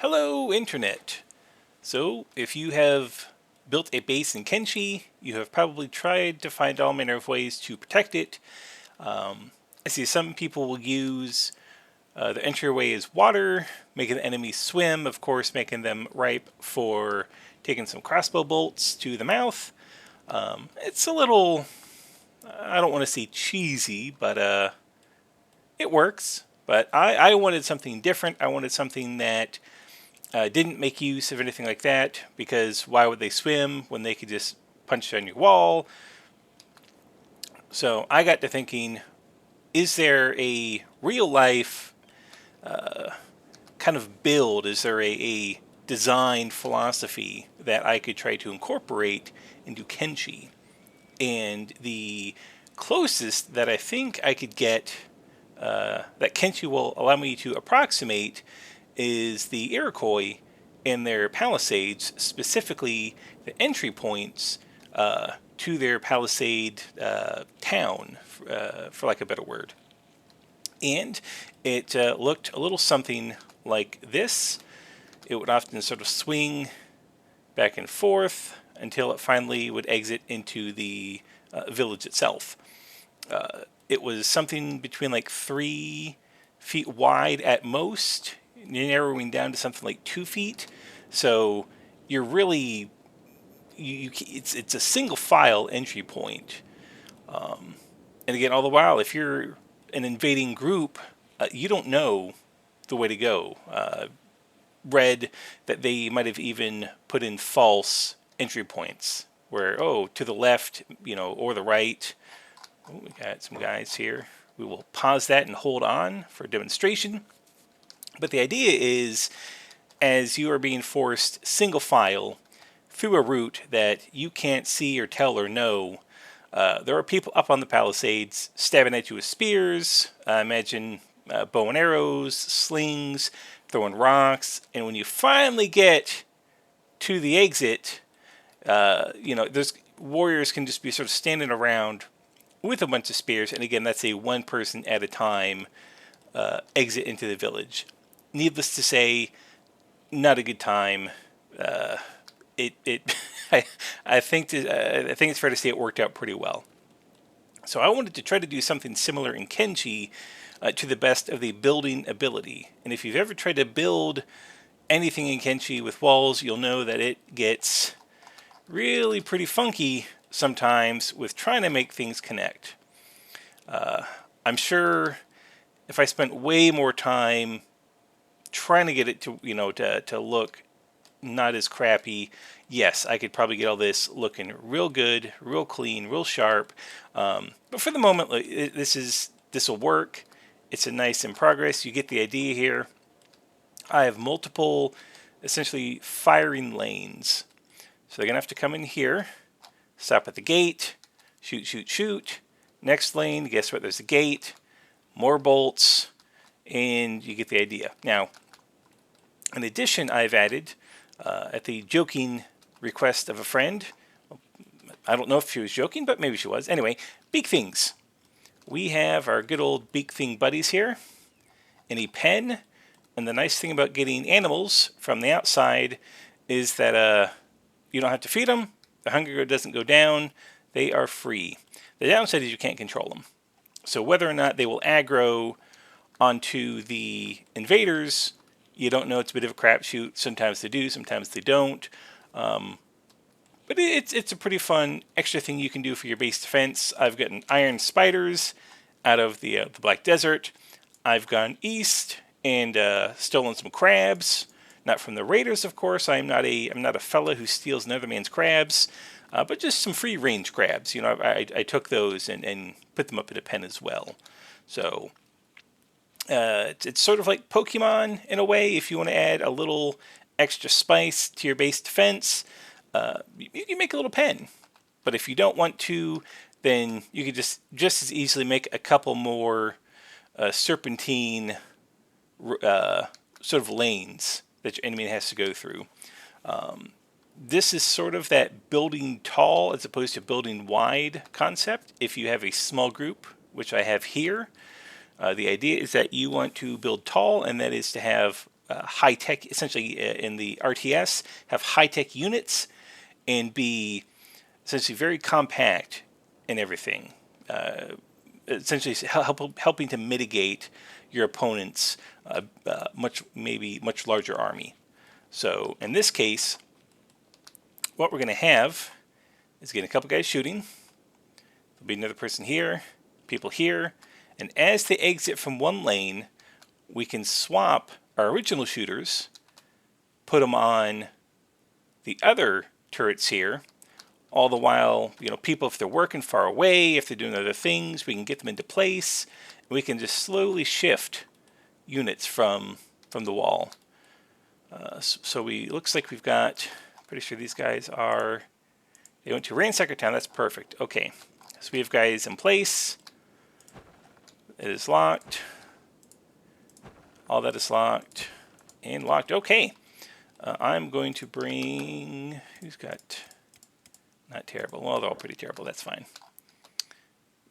Hello, Internet! So, if you have built a base in Kenshi, you have probably tried to find all manner of ways to protect it. I see some people will use the entryway as water, making the enemies swim, of course, making them ripe for taking some crossbow bolts to the mouth. It's a little, I don't want to say cheesy, but it works. But I wanted something different. I wanted something that didn't make use of anything like that, because why would they swim when they could just punch on your wall? So I got to thinking, is there a real life kind of build? Is there a design philosophy that I could try to incorporate into Kenshi? And the closest that I think I could get that Kenshi will allow me to approximate is the Iroquois and their Palisades, specifically the entry points to their Palisade town, for lack of a better word. And it looked a little something like this. It would often sort of swing back and forth until it finally would exit into the village itself. It was something between like 3 feet wide at most, narrowing down to something like 2 feet. So you're really it's a single file entry point. And again, all the while, if you're an invading group, you don't know the way to go. Read that they might have even put in false entry points where, oh, to the left, or the right. Oh, we got some guys here. We will pause that and hold on for demonstration. But the idea is, as you are being forced single file through a route that you can't see or tell or know, there are people up on the Palisades stabbing at you with spears. Imagine bow and arrows, slings, throwing rocks. And when you finally get to the exit, there's warriors can just be sort of standing around with a bunch of spears. And again, that's a one person at a time exit into the village. Needless to say, not a good time. I think it's fair to say it worked out pretty well. So I wanted to try to do something similar in Kenshi to the best of the building ability. And if you've ever tried to build anything in Kenshi with walls, you'll know that it gets really pretty funky sometimes with trying to make things connect. I'm sure if I spent way more time trying to get it to look not as crappy, yes, I could probably get all this looking real good, real clean, real sharp. But for the moment, this will work. It's a nice in progress. You get the idea here. I have multiple, essentially, firing lanes. So they're going to have to come in here, stop at the gate, shoot, shoot, shoot. Next lane, guess what? There's a gate, more bolts, and you get the idea. Now, in addition, I've added, at the joking request of a friend, I don't know if she was joking, but maybe she was. Anyway, Beak Things. We have our good old Beak Thing buddies here in a pen. And the nice thing about getting animals from the outside is that you don't have to feed them. The hunger doesn't go down. They are free. The downside is you can't control them. So whether or not they will aggro onto the invaders, you don't know. It's a bit of a crapshoot. Sometimes they do, sometimes they don't. But it's a pretty fun extra thing you can do for your base defense. I've gotten iron spiders out of the Black Desert. I've gone east and stolen some crabs. Not from the raiders, of course. I'm not a fella who steals another man's crabs, but just some free range crabs. I took those and put them up in a pen as well. So it's sort of like Pokemon in a way. If you want to add a little extra spice to your base defense, you can make a little pen. But if you don't want to, then you could just as easily make a couple more serpentine sort of lanes that your enemy has to go through. This is sort of that building tall as opposed to building wide concept. If you have a small group, which I have here, the idea is that you want to build tall, and that is to have high tech, essentially in the RTS, have high tech units, and be essentially very compact in everything. Essentially helping to mitigate your opponent's much larger army. So in this case, what we're going to have is getting a couple guys shooting. There'll be another person here, people here, and as they exit from one lane, we can swap our original shooters, put them on the other turrets here. All the while, people, if they're working far away, if they're doing other things, we can get them into place. We can just slowly shift units from the wall. So looks like we've got, pretty sure these guys are, they went to ransacker town. That's perfect. Okay, so we have guys in place. It is locked. All that is locked and locked. Okay, I'm going to bring, who's got, not terrible. Well, they're all pretty terrible. That's fine.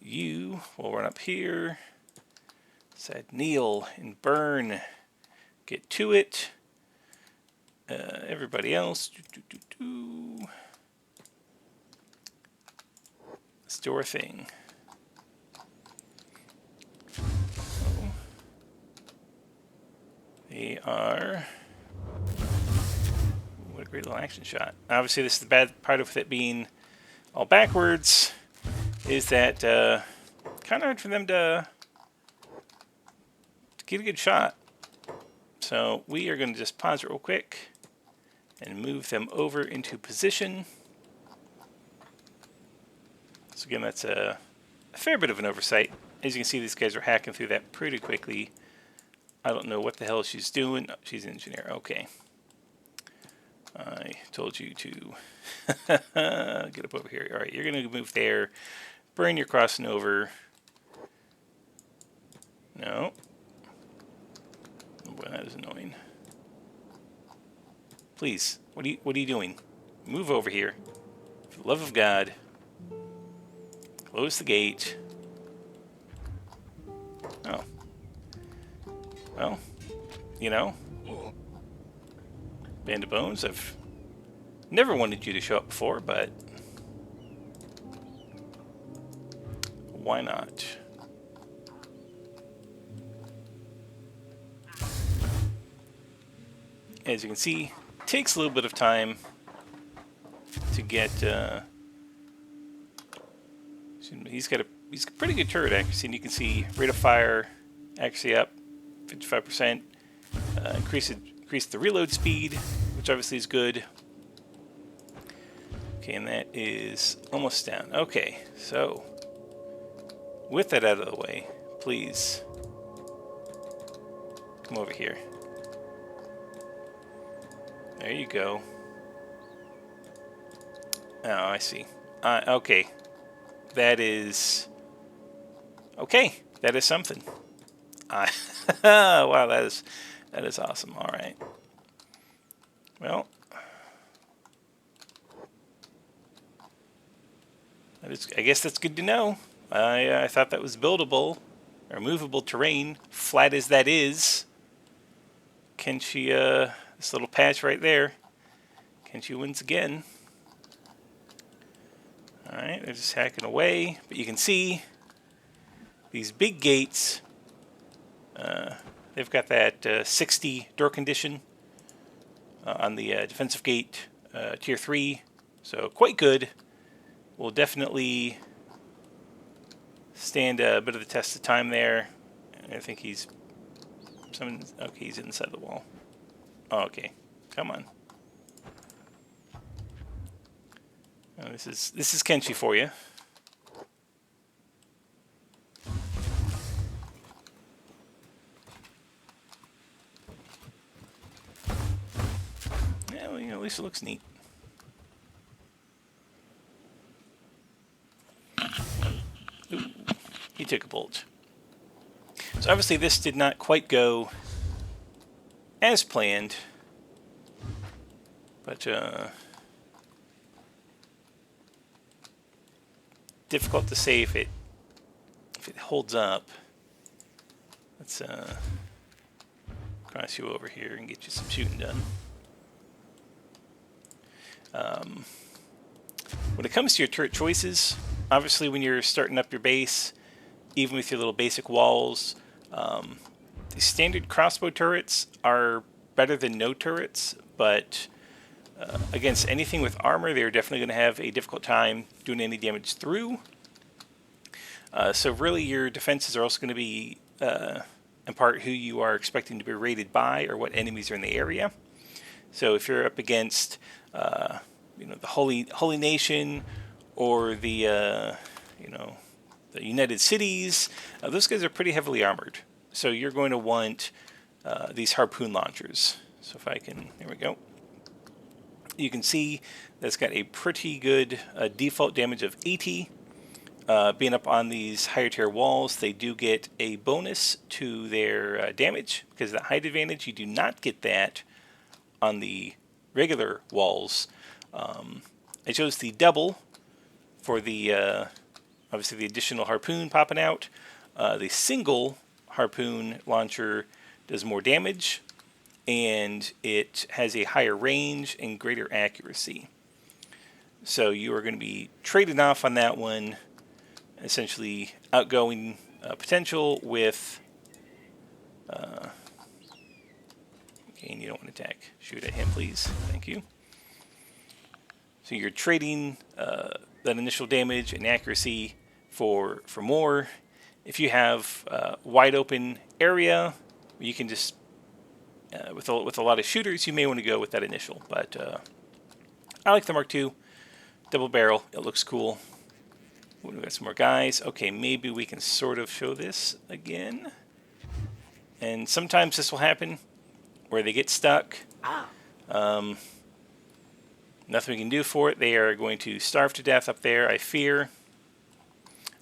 You will run up here. Said kneel and burn. Get to it. Everybody else. Let's do our thing. Oh. They are... What a great little action shot. Obviously, this is the bad part of it being all backwards, is that kind of hard for them to get a good shot. So we are going to just pause it real quick and move them over into position. So again, that's a fair bit of an oversight. As you can see, these guys are hacking through that pretty quickly. I don't know what the hell she's doing. Oh, she's an engineer. Okay. I told you to get up over here. All right, you're going to move there. Burn, you're crossing over. No. Oh boy, that is annoying. Please, what are you doing? Move over here. For the love of God. Close the gate. Oh. Well, Band of Bones, I've never wanted you to show up before, but why not? As you can see, it takes a little bit of time to get... he's a pretty good turret accuracy, and you can see rate of fire actually up 55%. Increase the reload speed, which obviously is good. Okay, and that is almost down. Okay, so with that out of the way, please come over here. There you go. Oh, I see. Okay. That is... Okay, that is something. Wow, that is awesome. All right. Well, I guess that's good to know. I thought that was buildable or movable terrain, flat as that is. Kenshi, this little patch right there. Kenshi wins again. All right, they're just hacking away, but you can see these big gates. They've got that 60 door condition on the defensive gate, tier 3, so quite good. Will definitely stand a bit of the test of time there. I think he's he's inside the wall. Oh, okay, come on. Oh, this is Kenshi for you. Yeah, well, at least it looks neat. Ooh, he took a bolt. So obviously this did not quite go as planned, but difficult to say if it cross you over here and get you some shooting done. When it comes to your turret choices, obviously when you're starting up your base, even with your little basic walls, the standard crossbow turrets are better than no turrets, but against anything with armor, they're definitely going to have a difficult time doing any damage through. So really your defenses are also going to be in part who you are expecting to be raided by or what enemies are in the area. So if you're up against the Holy Nation or the the United Cities, those guys are pretty heavily armored. So you're going to want these harpoon launchers. So if I can, there we go. You can see that's got a pretty good default damage of 80. Being up on these higher tier walls, they do get a bonus to their damage because of the height advantage. You do not get that on the regular walls. I chose the double for the obviously the additional harpoon popping out. The single harpoon launcher does more damage, and it has a higher range and greater accuracy. So you are going to be trading off on that one, essentially outgoing potential with okay, and you don't want to attack. Shoot at him, please. Thank you. So you're trading that initial damage and accuracy for more. If you have wide open area, you can just with a lot of shooters, you may want to go with that initial. But I like the Mark II double barrel. It looks cool. We've got some more guys. Okay, maybe we can sort of show this again. And sometimes this will happen where they get stuck. Nothing we can do for it. They are going to starve to death up there, I fear.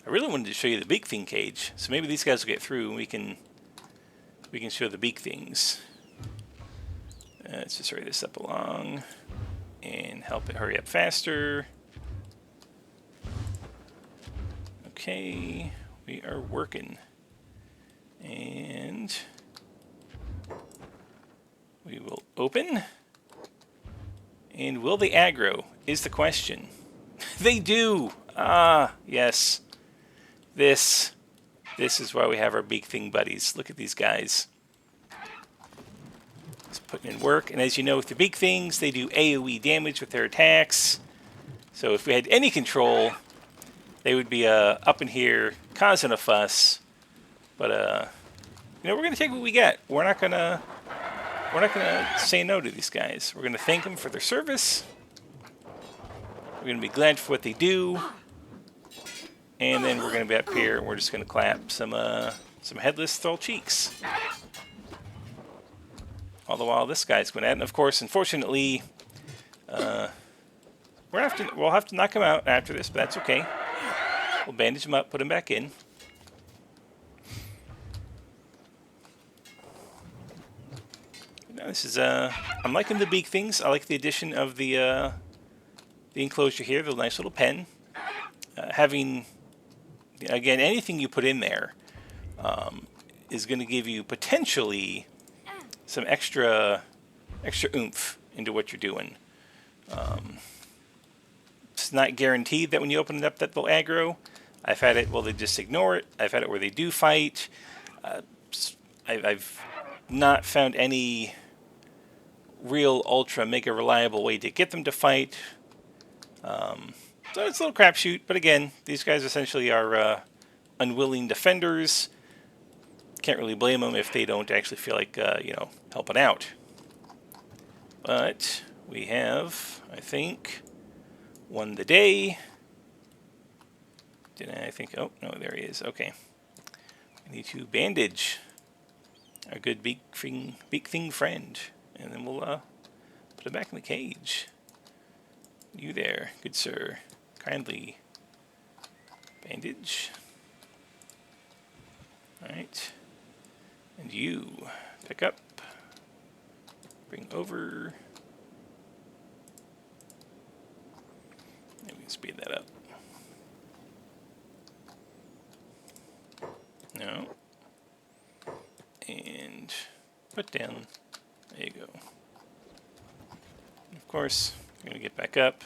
I really wanted to show you the Beak Thing cage, so maybe these guys will get through and we can show the Beak Things. Let's just hurry this up along and help it hurry up faster. Okay, we are working. And we will open. And will they aggro is the question. They do! Ah, yes. This is why we have our Beak Thing buddies. Look at these guys. Just putting in work. And as you know, with the Beak Things, they do AoE damage with their attacks. So if we had any control, they would be up in here causing a fuss. But we're gonna take what we get. We're not gonna say no to these guys. We're gonna thank them for their service. We're gonna be glad for what they do. And then we're going to be up here, and we're just going to clap some headless thrall cheeks. All the while this guy's going at it. And of course, unfortunately, we'll have to knock him out after this, but that's okay. We'll bandage him up, put him back in. Now this is I'm liking the Beak Things. I like the addition of the enclosure here, the nice little pen. Having again, anything you put in there is going to give you potentially some extra oomph into what you're doing. It's not guaranteed that when you open it up that they'll aggro. I've had it, well, they just ignore it. I've had it where they do fight. I've not found any real ultra mega reliable way to get them to fight. So it's a little crapshoot, but again, these guys essentially are unwilling defenders. Can't really blame them if they don't actually feel like, helping out. But we have, I think, won the day. Did I think? Oh, no, there he is. Okay. I need to bandage our good Beak Thing friend, and then we'll put him back in the cage. You there, good sir. Kindly bandage. Alright. And you pick up. Bring over. Maybe we can speed that up. No. And put down. There you go. Of course, we're going to get back up.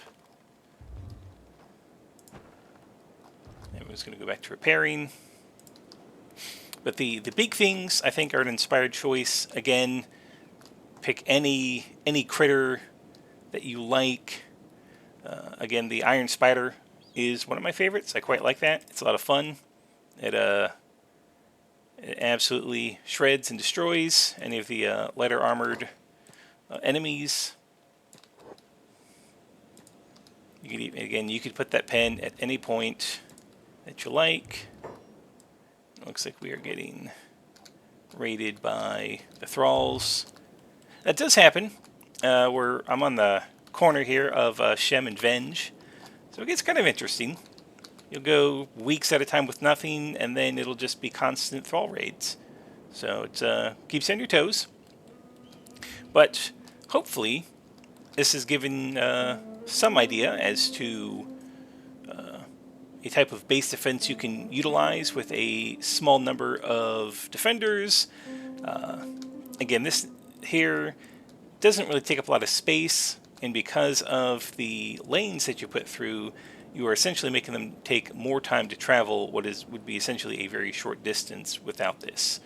Everyone's going to go back to repairing. But the Beak Things, I think, are an inspired choice. Again, pick any critter that you like. Again, the Iron Spider is one of my favorites. I quite like that. It's a lot of fun. It absolutely shreds and destroys any of the lighter armored enemies. You could put that pen at any point that you like. It looks like we are getting raided by the thralls. That does happen. I'm on the corner here of Shem and Venge, so it gets kind of interesting. You'll go weeks at a time with nothing, and then it'll just be constant thrall raids. So it keeps you on your toes. But hopefully, this has given some idea as to a type of base defense you can utilize with a small number of defenders. Again, this here doesn't really take up a lot of space, and because of the lanes that you put through, you are essentially making them take more time to travel would be essentially a very short distance without this.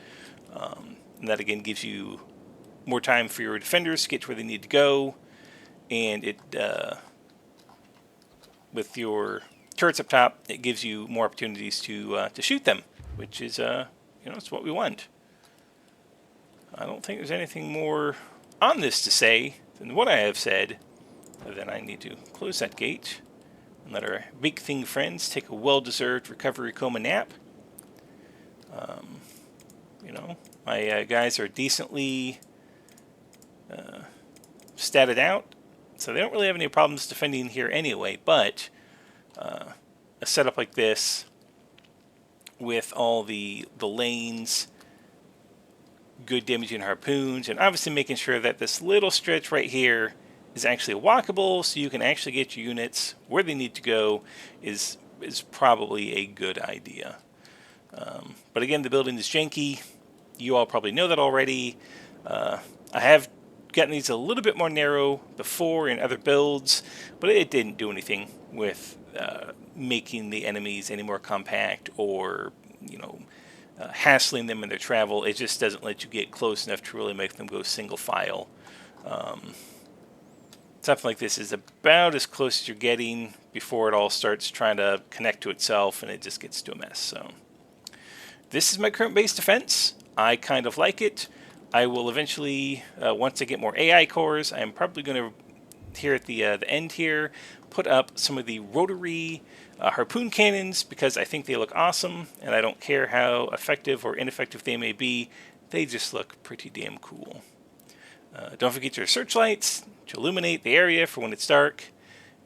And that again gives you more time for your defenders to get to where they need to go, and it with your turrets up top, it gives you more opportunities to shoot them, which is it's what we want. I don't think there's anything more on this to say than what I have said. Then I need to close that gate and let our Beak Thing friends take a well-deserved recovery coma nap. My guys are decently statted out, so they don't really have any problems defending here anyway, but a setup like this with all the lanes, good damaging harpoons, and obviously making sure that this little stretch right here is actually walkable so you can actually get your units where they need to go is probably a good idea. But again, the building is janky. You all probably know that already. I have gotten these a little bit more narrow before in other builds, but it didn't do anything with making the enemies any more compact or hassling them in their travel. It just doesn't let you get close enough to really make them go single file. Something like this is about as close as you're getting before it all starts trying to connect to itself and it just gets to a mess. So this is my current base defense. I kind of like it. I will eventually, once I get more AI cores, I'm probably going to, here at the end here, put up some of the rotary harpoon cannons because I think they look awesome, and I don't care how effective or ineffective they may be. They just look pretty damn cool. Don't forget your searchlights to illuminate the area for when it's dark.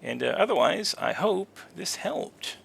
And otherwise, I hope this helped.